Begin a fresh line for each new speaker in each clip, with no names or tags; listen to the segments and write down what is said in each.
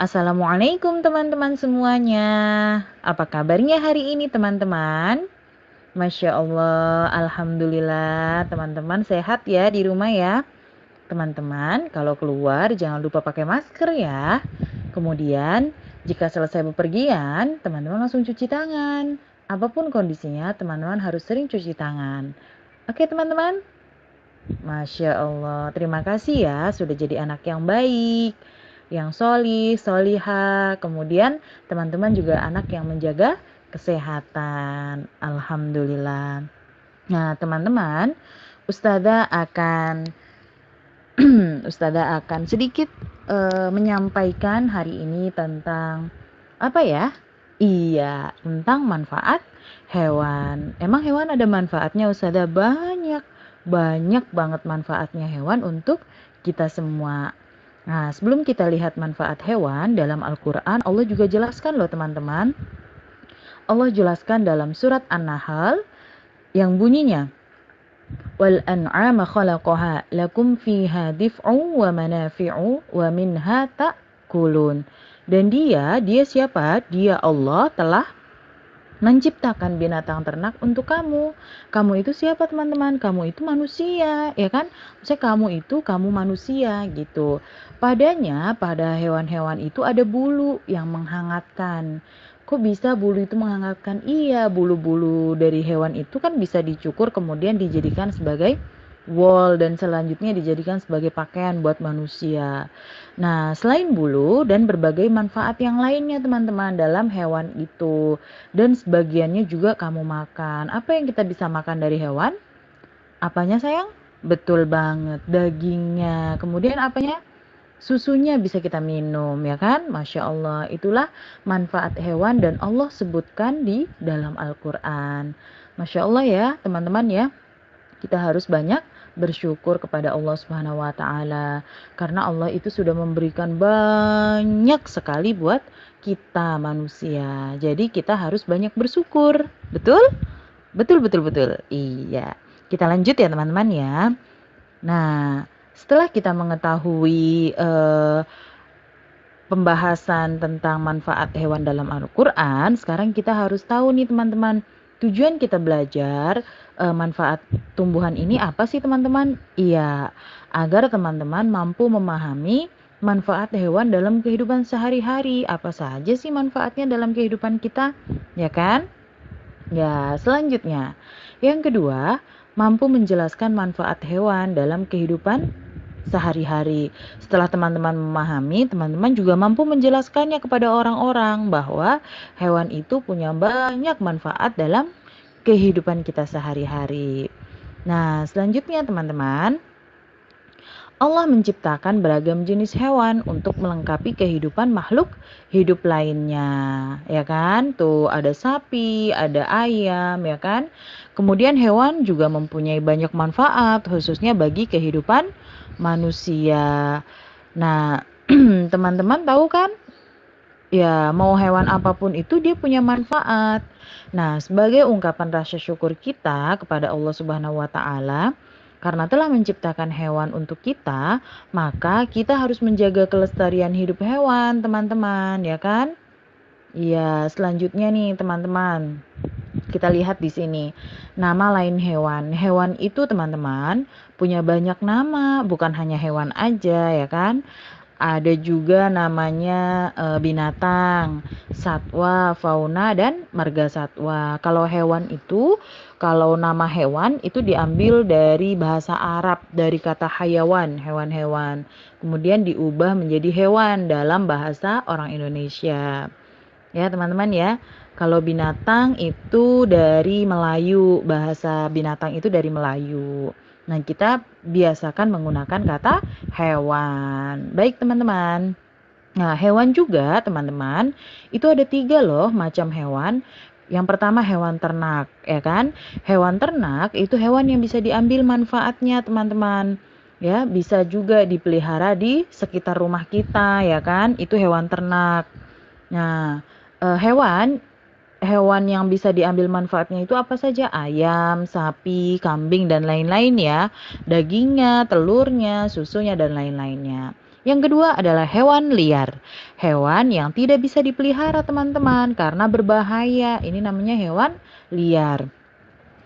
Assalamualaikum teman-teman semuanya. Apa kabarnya hari ini teman-teman? Masya Allah, Alhamdulillah teman-teman sehat ya di rumah ya. Teman-teman kalau keluar jangan lupa pakai masker ya. Kemudian jika selesai bepergian, teman-teman langsung cuci tangan. Apapun kondisinya, teman-teman harus sering cuci tangan. Oke teman-teman? Masya Allah, terima kasih ya sudah jadi anak yang baik, yang solih, solihah. Kemudian teman-teman juga anak yang menjaga kesehatan. Alhamdulillah. Nah teman-teman, Ustazah akan Ustazah akan sedikit menyampaikan hari ini tentang apa ya? Iya, tentang manfaat hewan. Emang hewan ada manfaatnya Ustazah? Banyak banget manfaatnya hewan untuk kita semua. Nah, sebelum kita lihat manfaat hewan dalam Al-Quran, Allah juga jelaskan loh teman-teman. Allah jelaskan dalam surat An-Nahl yang bunyinya, wal an'ama khalaqaha lakum fiha dif'u wa manafi'u wa minha ta'kulun. Dan dia siapa? Dia Allah telah menciptakan binatang ternak untuk kamu. Kamu itu siapa teman-teman? Kamu itu manusia, ya kan? Maksudnya kamu manusia gitu. Pada hewan-hewan itu ada bulu yang menghangatkan. Kok bisa bulu itu menghangatkan? Iya, bulu-bulu dari hewan itu kan bisa dicukur kemudian dijadikan sebagai wool dan selanjutnya dijadikan sebagai pakaian buat manusia. Nah, selain bulu dan berbagai manfaat yang lainnya teman-teman dalam hewan itu. Dan sebagiannya juga kamu makan. Apa yang kita bisa makan dari hewan? Apanya sayang? Betul banget, dagingnya. Kemudian apanya? Susunya bisa kita minum, ya kan? Masya Allah, itulah manfaat hewan dan Allah sebutkan di dalam Al-Quran. Masya Allah ya, teman-teman ya. Kita harus banyak bersyukur kepada Allah Subhanahu wa taala karena Allah itu sudah memberikan banyak sekali buat kita manusia. Jadi kita harus banyak bersyukur. Betul? Betul betul betul. Iya. Kita lanjut ya teman-teman ya. Nah, setelah kita mengetahui pembahasan tentang manfaat hewan dalam Al-Quran, sekarang kita harus tahu nih teman-teman, tujuan kita belajar manfaat tumbuhan ini apa sih teman-teman? Iya, agar teman-teman mampu memahami manfaat hewan dalam kehidupan sehari-hari. Apa saja sih manfaatnya dalam kehidupan kita? Ya kan? Ya, selanjutnya. Yang kedua, mampu menjelaskan manfaat hewan dalam kehidupan sehari-hari. Setelah teman-teman memahami, teman-teman juga mampu menjelaskannya kepada orang-orang bahwa hewan itu punya banyak manfaat dalam kehidupan kita sehari-hari. Nah, selanjutnya teman-teman, Allah menciptakan beragam jenis hewan untuk melengkapi kehidupan makhluk hidup lainnya, ya kan? Tuh ada sapi, ada ayam, ya kan? Kemudian hewan juga mempunyai banyak manfaat, khususnya bagi kehidupan manusia. Nah, teman-teman tahu kan? Ya, mau hewan apapun itu dia punya manfaat. Nah, sebagai ungkapan rasa syukur kita kepada Allah Subhanahu wa taala, karena telah menciptakan hewan untuk kita, maka kita harus menjaga kelestarian hidup hewan, teman-teman, ya kan? Iya, selanjutnya nih, teman-teman. Kita lihat di sini. Nama lain hewan. Hewan itu, teman-teman, punya banyak nama, bukan hanya hewan aja, ya kan? Ada juga namanya binatang, satwa, fauna, dan marga satwa. Kalau hewan itu, kalau nama hewan itu diambil dari bahasa Arab, dari kata hayawan, hewan-hewan. Kemudian diubah menjadi hewan dalam bahasa orang Indonesia. Ya teman-teman ya, kalau binatang itu dari Melayu, bahasa binatang itu dari Melayu. Nah, kita biasakan menggunakan kata hewan. Baik teman-teman. Nah, hewan juga teman-teman, itu ada 3 loh macam hewan. Yang pertama hewan ternak, ya kan? Hewan ternak itu hewan yang bisa diambil manfaatnya teman-teman. Ya, bisa juga dipelihara di sekitar rumah kita, ya kan? Itu hewan ternak. Nah, hewan Hewan yang bisa diambil manfaatnya itu apa saja? Ayam, sapi, kambing, dan lain-lain ya. Dagingnya, telurnya, susunya, dan lain-lainnya. Yang kedua adalah hewan liar. hewan yang tidak bisa dipelihara teman-teman karena berbahaya. Ini namanya hewan liar.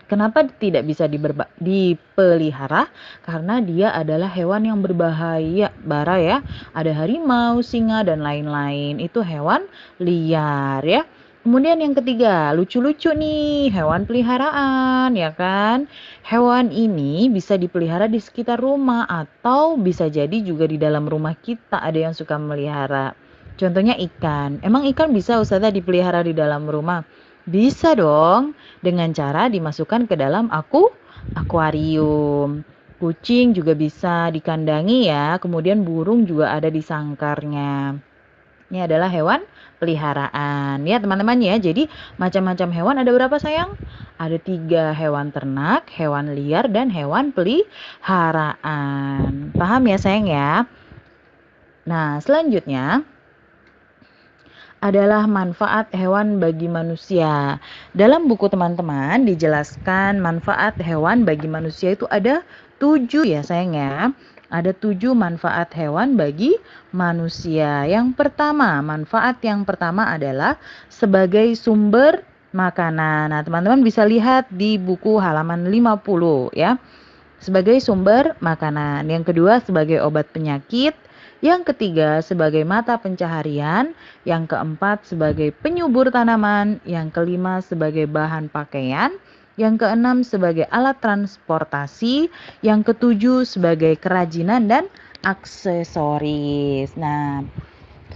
Kenapa tidak bisa dipelihara? Karena dia adalah hewan yang berbahaya, bara ya. Ada harimau, singa, dan lain-lain. Itu hewan liar ya. Kemudian yang ketiga, lucu-lucu nih, hewan peliharaan ya kan. Hewan ini bisa dipelihara di sekitar rumah atau bisa jadi juga di dalam rumah kita ada yang suka melihara. Contohnya ikan. Emang ikan bisa Ustazah dipelihara di dalam rumah? Bisa dong, dengan cara dimasukkan ke dalam akuarium. Kucing juga bisa dikandangi ya, kemudian burung juga ada di sangkarnya. Ini adalah hewan peliharaan. Ya teman-teman ya, jadi macam-macam hewan ada berapa sayang? Ada 3 hewan ternak, hewan liar, dan hewan peliharaan. Paham ya sayang ya? Nah selanjutnya adalah manfaat hewan bagi manusia. Dalam buku teman-teman dijelaskan manfaat hewan bagi manusia itu ada 7 ya sayang ya. Ada 7 manfaat hewan bagi manusia. Manfaat yang pertama adalah sebagai sumber makanan. Nah, teman-teman bisa lihat di buku halaman 50 ya. Sebagai sumber makanan. Yang kedua sebagai obat penyakit. Yang ketiga sebagai mata pencaharian, yang keempat sebagai penyubur tanaman, yang kelima sebagai bahan pakaian, yang keenam sebagai alat transportasi, yang ketujuh sebagai kerajinan dan aksesoris. Nah,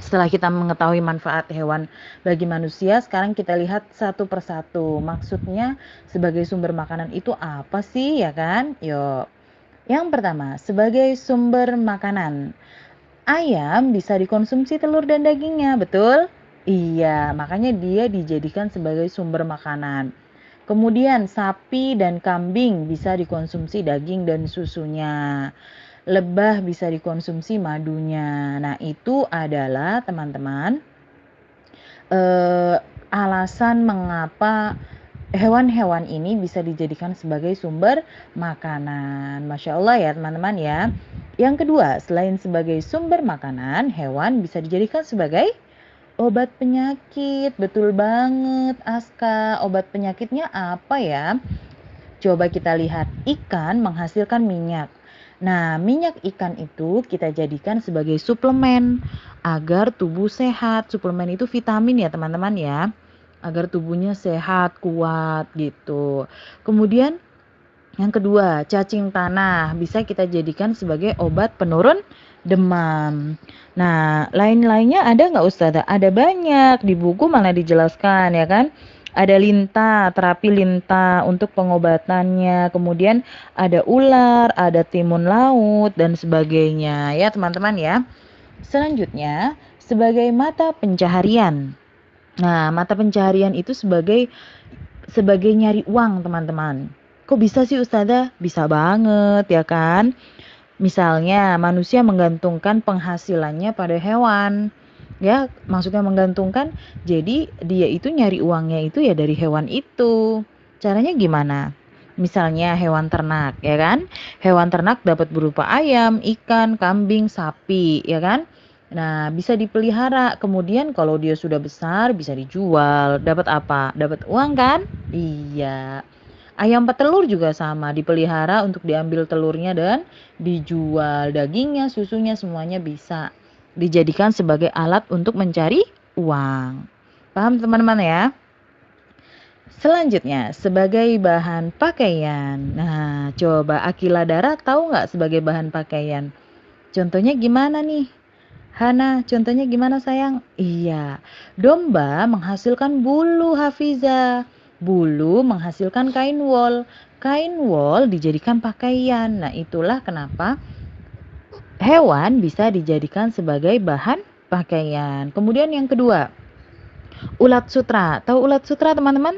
setelah kita mengetahui manfaat hewan bagi manusia, sekarang kita lihat satu persatu. Maksudnya sebagai sumber makanan itu apa sih ya kan? Yuk. Yang pertama, sebagai sumber makanan. Ayam bisa dikonsumsi telur dan dagingnya, betul? Iya, makanya dia dijadikan sebagai sumber makanan. Kemudian sapi dan kambing bisa dikonsumsi daging dan susunya. Lebah bisa dikonsumsi madunya. Nah, itu adalah teman-teman alasan mengapa hewan-hewan ini bisa dijadikan sebagai sumber makanan. Masya Allah ya teman-teman ya. Yang kedua, selain sebagai sumber makanan, hewan bisa dijadikan sebagai obat penyakit. Betul banget Aska. Obat penyakitnya apa ya? Coba kita lihat, ikan menghasilkan minyak. Nah, minyak ikan itu kita jadikan sebagai suplemen agar tubuh sehat. Suplemen itu vitamin ya teman-teman ya. Agar tubuhnya sehat, kuat gitu. Kemudian yang kedua, cacing tanah bisa kita jadikan sebagai obat penurun demam. Nah, lain-lainnya ada nggak Ustazah? Ada banyak, di buku malah dijelaskan ya kan. Ada lintah, terapi lintah untuk pengobatannya. Kemudian ada ular, ada timun laut, dan sebagainya ya teman-teman ya. Selanjutnya, sebagai mata pencaharian. Nah, mata pencaharian itu sebagai nyari uang, teman-teman. Kok bisa sih Ustazah? Bisa banget ya kan? Misalnya manusia menggantungkan penghasilannya pada hewan. Ya, maksudnya menggantungkan, jadi dia itu nyari uangnya itu ya dari hewan itu. Caranya gimana? Misalnya hewan ternak, ya kan? Hewan ternak dapat berupa ayam, ikan, kambing, sapi, ya kan? Nah, bisa dipelihara. Kemudian kalau dia sudah besar bisa dijual. Dapat apa? Dapat uang kan? Iya. Ayam petelur juga sama, dipelihara untuk diambil telurnya dan dijual. Dagingnya, susunya semuanya bisa dijadikan sebagai alat untuk mencari uang. Paham teman-teman ya? Selanjutnya, sebagai bahan pakaian. Nah, coba Akila Dara tahu nggak sebagai bahan pakaian? Contohnya gimana nih? Hana, contohnya gimana sayang? Iya, domba menghasilkan bulu Hafiza. Bulu menghasilkan kain wol. Kain wol dijadikan pakaian. Nah, itulah kenapa hewan bisa dijadikan sebagai bahan pakaian. Kemudian yang kedua, ulat sutra. Tahu ulat sutra teman-teman?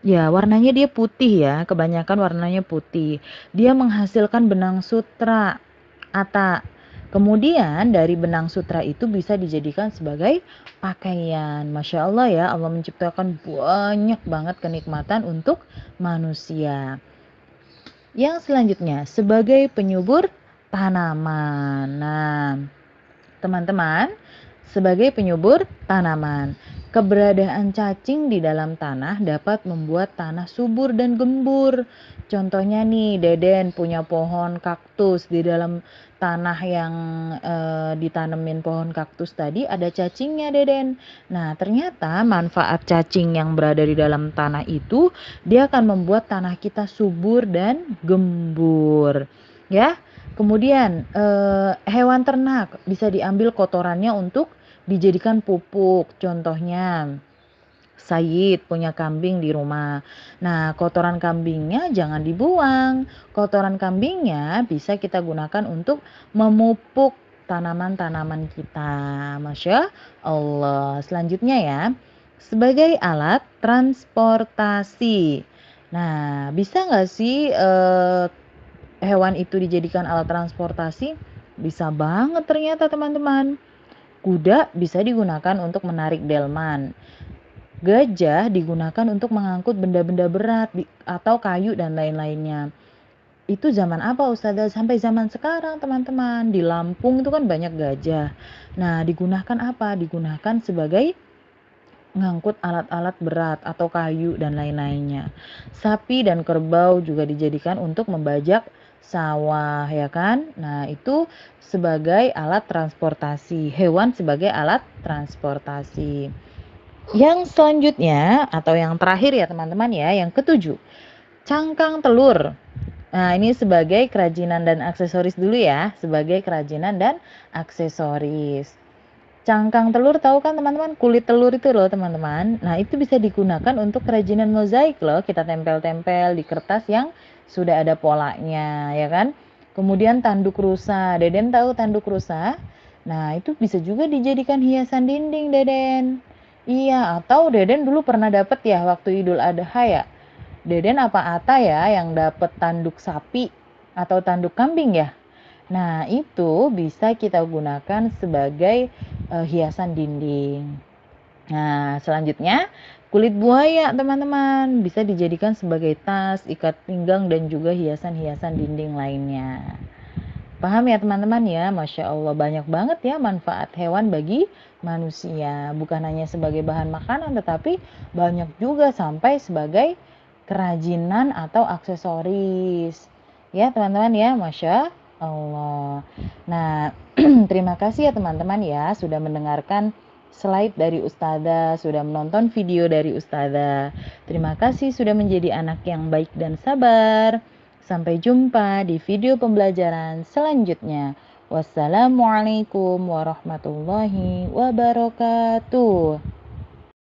Ya, warnanya dia putih ya. Kebanyakan warnanya putih. Dia menghasilkan benang sutra. Ata. Kemudian dari benang sutra itu bisa dijadikan sebagai pakaian. Masya Allah ya, Allah menciptakan banyak banget kenikmatan untuk manusia. Yang selanjutnya, sebagai penyubur tanaman. Nah, teman-teman, sebagai penyubur tanaman. Keberadaan cacing di dalam tanah dapat membuat tanah subur dan gembur. Contohnya nih, Deden punya pohon kaktus di dalam tanah yang ditanemin pohon kaktus tadi ada cacingnya, Deden. Nah, ternyata manfaat cacing yang berada di dalam tanah itu dia akan membuat tanah kita subur dan gembur. Ya. Kemudian hewan ternak bisa diambil kotorannya untuk dijadikan pupuk. Contohnya, Sayid punya kambing di rumah. Nah, kotoran kambingnya jangan dibuang. Kotoran kambingnya bisa kita gunakan untuk memupuk tanaman-tanaman kita. Masya Allah. Selanjutnya ya, sebagai alat transportasi. Nah, bisa nggak sih hewan itu dijadikan alat transportasi? Bisa banget ternyata teman-teman. Kuda bisa digunakan untuk menarik delman. Gajah digunakan untuk mengangkut benda-benda berat atau kayu dan lain-lainnya. Itu zaman apa Ustazah? Sampai zaman sekarang teman-teman. Di Lampung itu kan banyak gajah. Nah, digunakan apa? Digunakan sebagai mengangkut alat-alat berat atau kayu dan lain-lainnya. Sapi dan kerbau juga dijadikan untuk membajak sawah, ya kan? Nah, itu sebagai alat transportasi. Hewan sebagai alat transportasi. Yang selanjutnya atau yang terakhir ya teman-teman ya, yang ketujuh, cangkang telur. Nah, ini sebagai kerajinan dan aksesoris dulu ya, sebagai kerajinan dan aksesoris. Cangkang telur tahu kan teman-teman, kulit telur itu loh teman-teman. Nah, itu bisa digunakan untuk kerajinan mozaik loh, kita tempel-tempel di kertas yang sudah ada polanya, ya kan? Kemudian tanduk rusa, Deden tahu tanduk rusa? Nah, itu bisa juga dijadikan hiasan dinding, Deden. Iya, atau Deden dulu pernah dapet ya waktu Idul Adha ya. Deden apa Ata ya yang dapet tanduk sapi atau tanduk kambing ya? Nah, itu bisa kita gunakan sebagai hiasan dinding. Nah, selanjutnya kulit buaya, teman-teman, bisa dijadikan sebagai tas, ikat pinggang dan juga hiasan-hiasan dinding lainnya. Paham ya teman-teman ya, Masya Allah banyak banget ya manfaat hewan bagi manusia. Bukan hanya sebagai bahan makanan tetapi banyak juga sampai sebagai kerajinan atau aksesoris. Ya teman-teman ya, Masya Allah. Nah, terima kasih ya teman-teman ya sudah mendengarkan slide dari Ustazah, sudah menonton video dari Ustazah. Terima kasih sudah menjadi anak yang baik dan sabar. Sampai jumpa di video pembelajaran selanjutnya. Wassalamualaikum warahmatullahi wabarakatuh.